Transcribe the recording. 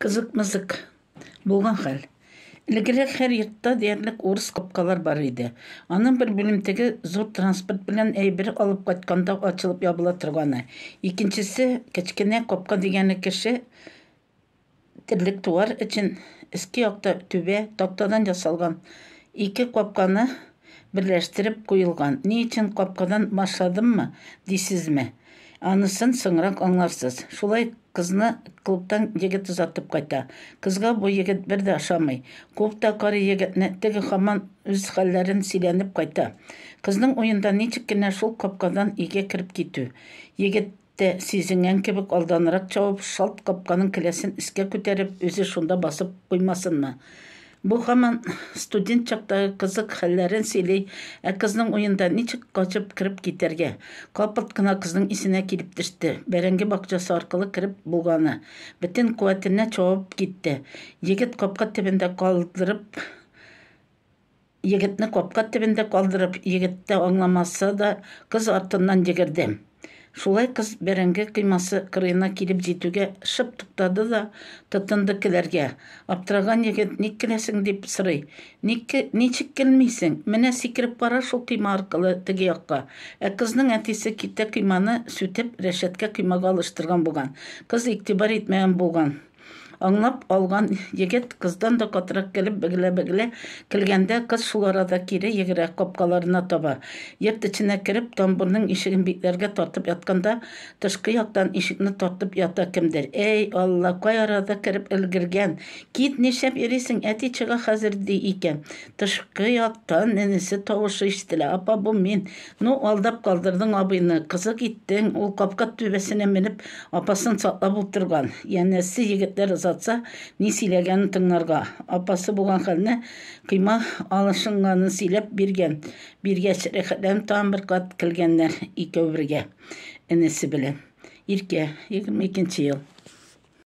Kızık-mızık болған хәл. Ilgirek her yurtta diyerlik Urus kapkalar бар idi. Анын bir bölümdegi zor transport bilen eybiri alıp kaçkanda açılıp yabıla turgаны. İkincisi, keçkene kapka degeni kişi dirlik tuvar için eski yakta tübe taktadan yasalgan iki kapkanı birleştirip koyulgan. Niçin kapkadan başladım mı, deysiz mi? Anısın sыңырақ аңларсыз. Шулай кызны клубтан егет узатып кайта. Кызга бу егет бер дә ошамый. Клубта кары егетне теге хаман үз хәлләрен сөйләнеп кайта. Кызның уенда ничек кенә шул капкадан өйгә кирип китү. Егет тә сизенгән кебек алданрак чабып шалт капканың келәсен искә күтәреп, үзе шунда басып куймасынмы? Bu hemen student çaktaki kızık hallerin söyley, kızның oyunda niçik kaçıp kirip giderge. Kapırt kına kızның isine kilip düştü. Berengi bakçası arkalı kirip bulganı. Bütün kuvvetine çoğup gitti. Yigit kapka tebinde kaldırıp, yigit de anlamazsa da kız артынан jegirdi. Шулай кыз бәрәңге кыймасы кырыена килеп җитүгә шып туктады да тотынды келәргә. Аптыраган егет ник киләсең дип сорый. Ничек килмисең? Менә сикереп бара шул кыйма аркылы теге якка. Кызның әтисе китә кыйманы сүтеп рәшәткә кыймага алыштырган булган. Кыз игътибар итмәгән булган. Аңлап алган егет кыздан да катырак келип бегеле килгәндә кыз шул арада кире йөгерә капкаларына таба. Йорт эченә кирип тамбурның ишеген бикләргә тартып ятканда тышкы яктан ишекне тартып ята кемдер. Эй Алла, кай арада кирип өлгергән. Кит, нишләп йөрисең? Әти чыга хәзер ди икән. Тышкы яктан ненесе тавышы ишетелә. Апа, бу мин. Ну, алдап калдырдың абыйны. Кызык иттең. Ул капка түбәсенә менеп апасын саклап утырган. Янәсе егетләр atsa ni сөйләгәнен тыңларга. Апасы булган хәлне кыйма алышынганын сөйләп биргән. Биргәч рәхәтләнеп тагын бер кат килгәннәр икәү бергә. Энесе белән. Иркә, 22 ел.